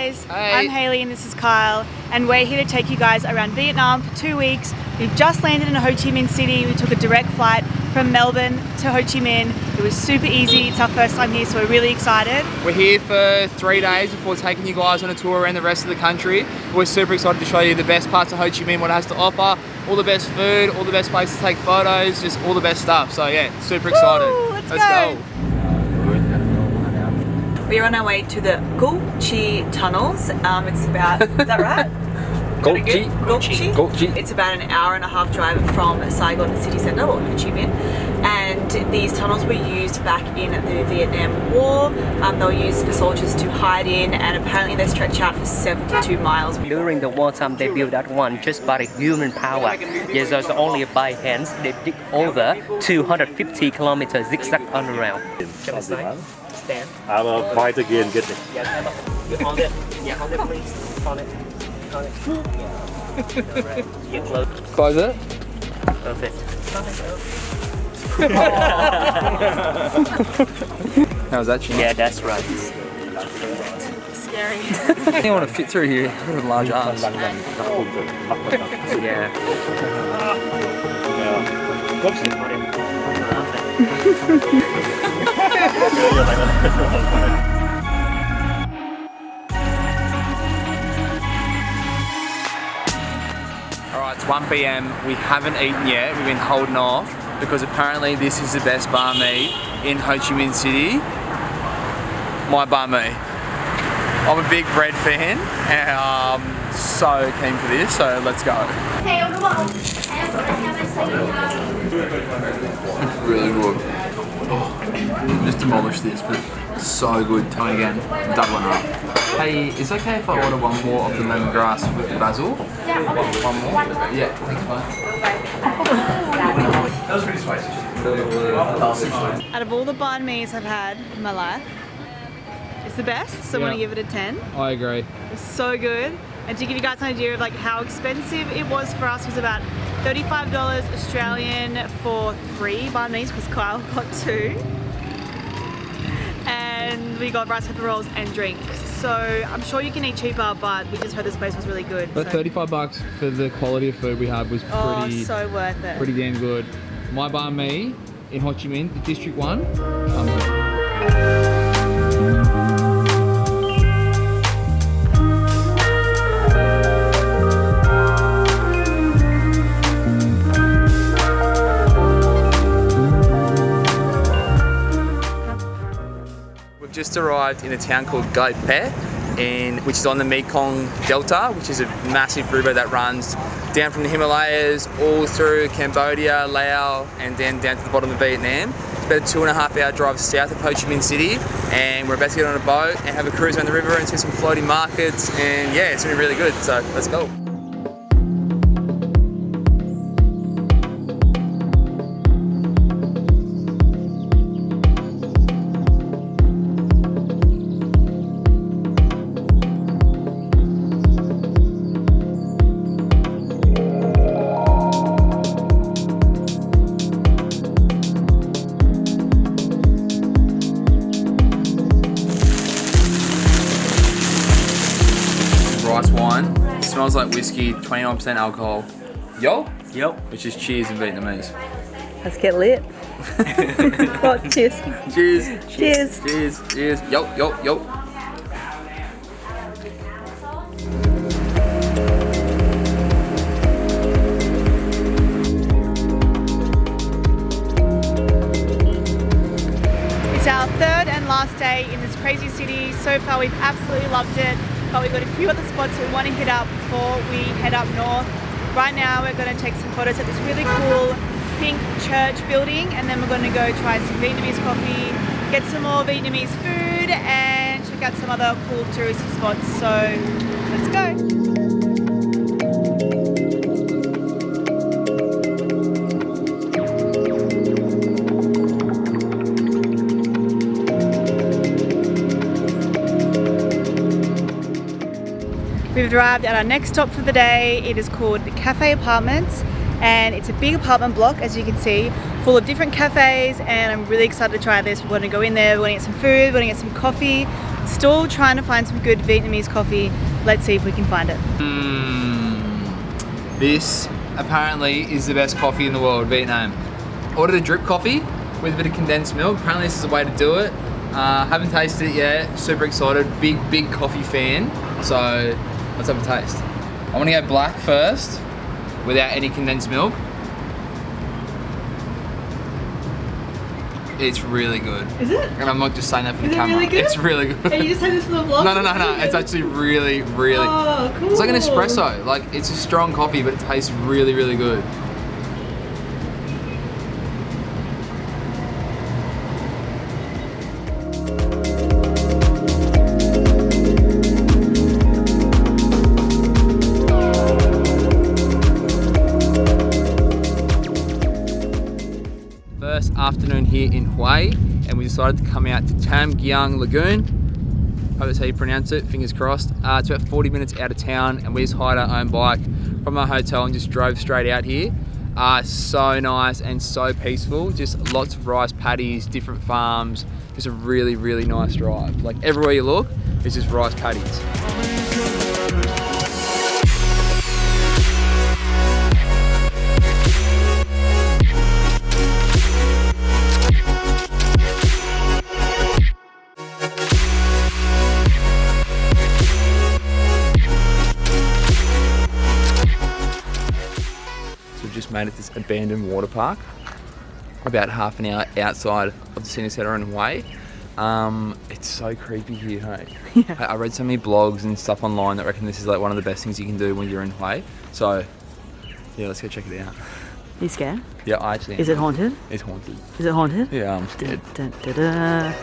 guys, hey. I'm Hayley and this is Kyle, and we're here to take you guys around Vietnam for 2 weeks. We've just landed in Ho Chi Minh City. We took a direct flight from Melbourne to Ho Chi Minh. It was super easy. It's our first time here, so we're really excited. We're here for 3 days before taking you guys on a tour around the rest of the country. We're super excited to show you the best parts of Ho Chi Minh, what it has to offer, all the best food, all the best places to take photos, just all the best stuff. So yeah, super excited. Woo, let's go. We are on our way to the Cu Chi tunnels. It's about, is that right? Cu Chi. It's about an hour and a half drive from Saigon city centre, or Ho Chi Minh. And these tunnels were used back in the Vietnam War. They were used for soldiers to hide in, and apparently they stretch out for 72 miles. During the wartime, they built that one just by human power. Yes, there's only by hands. They dig over 250 kilometers zigzag underground. Can I stand? I will fight again. Get it. Yeah, hold it. Yeah, hold it, please. Hold it. Hold it. Get close. Close it. Perfect. How's that, Tien? Yeah, that's right. Scary. I think I want to fit through here with large arms. Yeah. Alright, it's 1 PM. We haven't eaten yet. We've been holding off because apparently this is the best banh mi in Ho Chi Minh City. My banh mi. I'm a big bread fan and I'm so keen for this, so let's go. It's really good. Oh, just demolished this, but it's so good. Tell me again, doubling up. Hey, is it okay if I order one more of the lemongrass with basil? Yeah, okay. One more? Yeah, thanks, mate. That was pretty spicy. Out of all the banh mi's I've had in my life, it's the best, so I'm going to give it a 10. I agree. It's so good. And to give you guys an idea of like how expensive it was for us, was about $35 Australian for 3 banh mi's, because Kyle got 2. And we got rice, pepper rolls and drinks. So I'm sure you can eat cheaper, but we just heard this place was really good. But so. $35 for the quality of food we had was pretty, so worth it. pretty damn good. My banh mi in Ho Chi Minh, the district one, We've just arrived in a town called Gai Pe, which is on the Mekong Delta, which is a massive river that runs down from the Himalayas all through Cambodia, Laos, and then down to the bottom of Vietnam. It's about a 2.5 hour drive south of Ho Chi Minh City, and we're about to get on a boat and have a cruise around the river and see some floating markets, and yeah, it's gonna be really good, so let's go. Rice wine, smells like whiskey, 29% alcohol. Yo? Yo. Which is cheers in Vietnamese. Let's get lit. Oh, cheers. Cheers. Cheers. Cheers. Cheers. Yo, yo, yo. It's our 3rd and last day in this crazy city. So far we've absolutely loved it, but we've got a few other spots we want to hit up before we head up north. Right now we're going to take some photos at this really cool pink church building, and then we're going to go try some Vietnamese coffee, get some more Vietnamese food, and check out some other cool touristy spots. So let's go. We've arrived at our next stop for the day. It is called the Cafe Apartments, and it's a big apartment block, as you can see, full of different cafes, and I'm really excited to try this. We're going to go in there, we're going to get some food, we're going to get some coffee, Still trying to find some good Vietnamese coffee. Let's see if we can find it. This apparently is the best coffee in the world, Vietnam. Ordered a drip coffee with a bit of condensed milk. Apparently this is the way to do it. Haven't tasted it yet. Super excited. Big coffee fan. So let's have a taste. I want to go black first, without any condensed milk. It's really good. Is it? And I'm not just saying that for the Is it camera. really good? It's really good. Are you just saying this for the vlog? No. It's actually really. Oh, cool. It's like an espresso. Like, it's a strong coffee, but it tastes really good. First afternoon here in Hoi, and we decided to come out to Tam Giang Lagoon. Hope that's how you pronounce it, fingers crossed. It's about 40 minutes out of town, and we just hired our own bike from our hotel and just drove straight out here. So nice and so peaceful. Just lots of rice paddies, different farms. Just a really nice drive. Like, everywhere you look, it's just rice paddies. Just made it to this abandoned water park, about half an hour outside of the city centre in Hoi. It's so creepy here, hey? Yeah. I read so many blogs and stuff online that reckon this is like one of the best things you can do when you're in Hoi. So yeah, let's go check it out. You scared? Yeah, I actually am. Is it haunted? It's haunted. Is it haunted? Yeah, I'm scared. Dun, dun, dun, dun.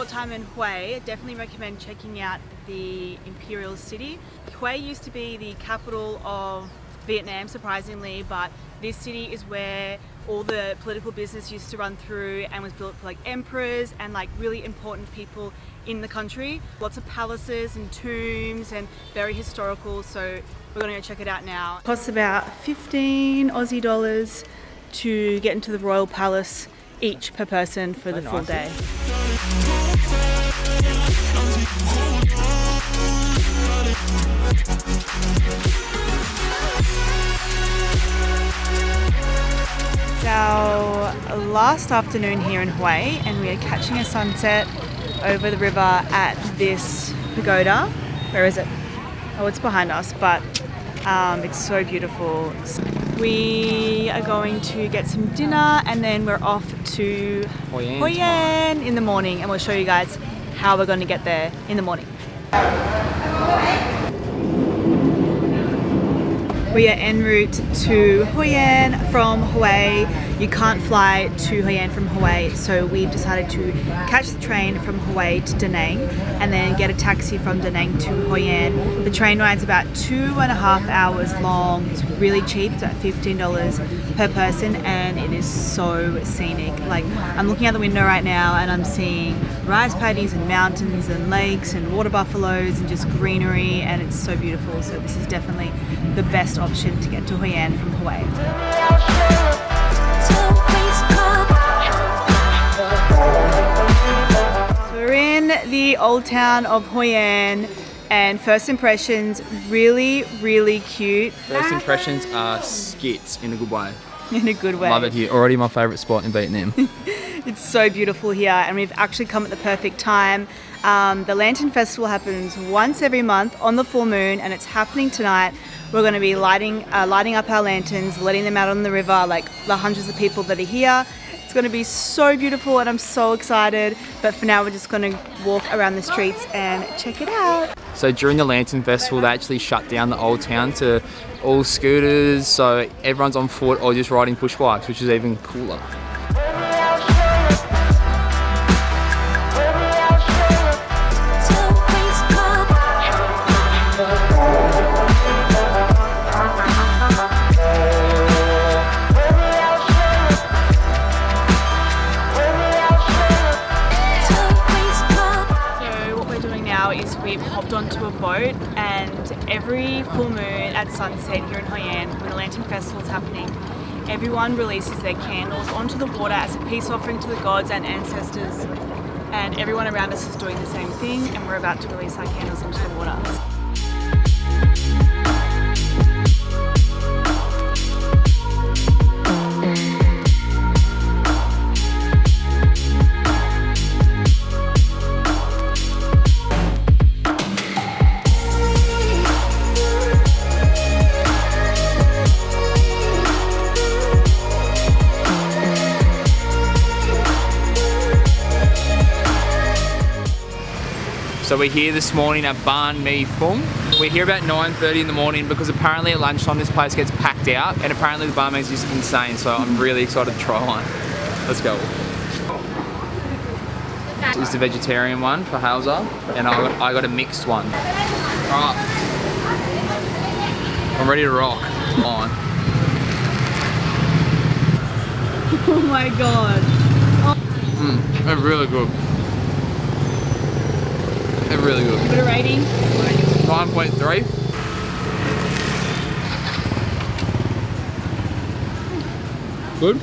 Time in Hue, I definitely recommend checking out the Imperial City. Hue used to be the capital of Vietnam, surprisingly, but this city is where all the political business used to run through and was built for like emperors and like really important people in the country. Lots of palaces and tombs and very historical, so we're gonna go check it out now. It costs about 15 Aussie dollars to get into the Royal Palace each per person for the full day. It's our last afternoon here in Hue, and we are catching a sunset over the river at this pagoda. Where is it? Oh, it's behind us, but it's so beautiful. We are going to get some dinner and then we're off to Hoi An in the morning, and we'll show you guys how we're going to get there in the morning. We are en route to Hoi An from Hue. You can't fly to Hoi An from Hue, so we've decided to catch the train from Hue to Da Nang and then get a taxi from Da Nang to Hoi An. The train ride's about 2.5 hours long. It's really cheap, it's about $15 per person, and it is so scenic. Like, I'm looking out the window right now and I'm seeing rice paddies and mountains and lakes and water buffaloes and just greenery, and it's so beautiful. So this is definitely the best option to get to Hoi An from Hue. So we're in the old town of Hoi An, and first impressions, really cute. First impressions are skits in a good way. In a good way. Love it here. Already my favourite spot in Vietnam. It's so beautiful here, and we've actually come at the perfect time. The Lantern Festival happens once every month on the full moon, and it's happening tonight. We're going to be lighting up our lanterns, letting them out on the river, like the hundreds of people that are here. It's going to be so beautiful, and I'm so excited. But for now, we're just going to walk around the streets and check it out. So during the Lantern Festival, they actually shut down the old town to all scooters, so everyone's on foot or just riding push bikes, which is even cooler. boat, and every full moon at sunset here in Hoi An, when the Lantern Festival is happening, everyone releases their candles onto the water as a peace offering to the gods and ancestors. And everyone around us is doing the same thing, and we're about to release our candles into the water. So we're here this morning at Banh Mi Phuong. We're here about 9:30 in the morning because apparently at lunchtime this place gets packed out, and apparently the banh mi is just insane, so I'm really excited to try one. Let's go. This is the vegetarian one for Halza, and I got a mixed one. Alright. I'm ready to rock. On. Oh my god. They're really good. They're really good. Give it a rating. 9.3. Good.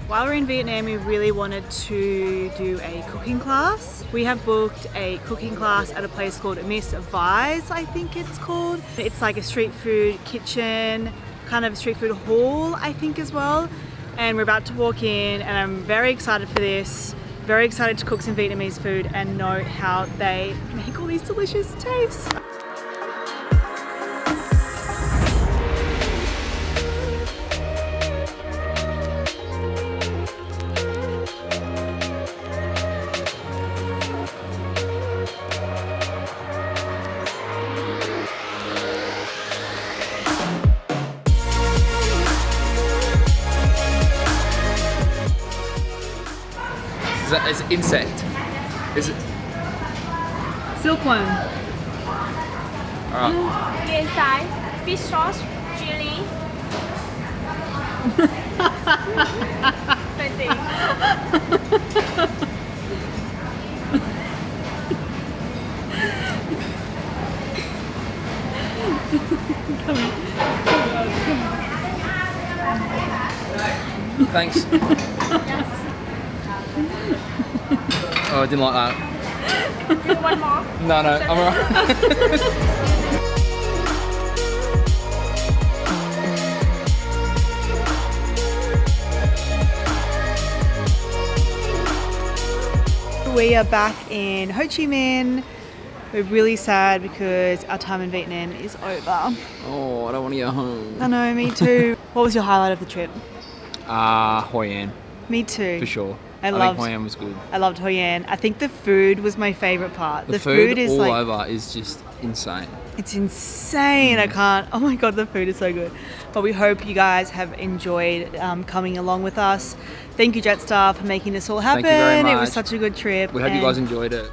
While we're in Vietnam, we really wanted to do a cooking class. We have booked a cooking class at a place called Miss Vi's, I think it's called. It's like a street food kitchen, kind of a street food hall, I think, as well. And we're about to walk in, and I'm very excited for this. Very excited to cook some Vietnamese food and know how they make all these delicious tastes. Is it insect? Is it? Silkworm. Alright. Inside, fish sauce, chili. Thanks. Oh, I didn't like that. You want more? No, I'm alright. We are back in Ho Chi Minh. We're really sad because our time in Vietnam is over. Oh, I don't want to go home. I know, me too. What was your highlight of the trip? Hoi An, Me too. for sure. I think loved Hoi An was good. I loved Hoi An. I think the food was my favourite part. The food is all like, over is just insane. it's insane. I can't. Oh my god, the food is so good. But we hope you guys have enjoyed coming along with us. Thank you, Jetstar, for making this all happen. Thank you very It was much. such a good trip. We hope you and guys enjoyed it.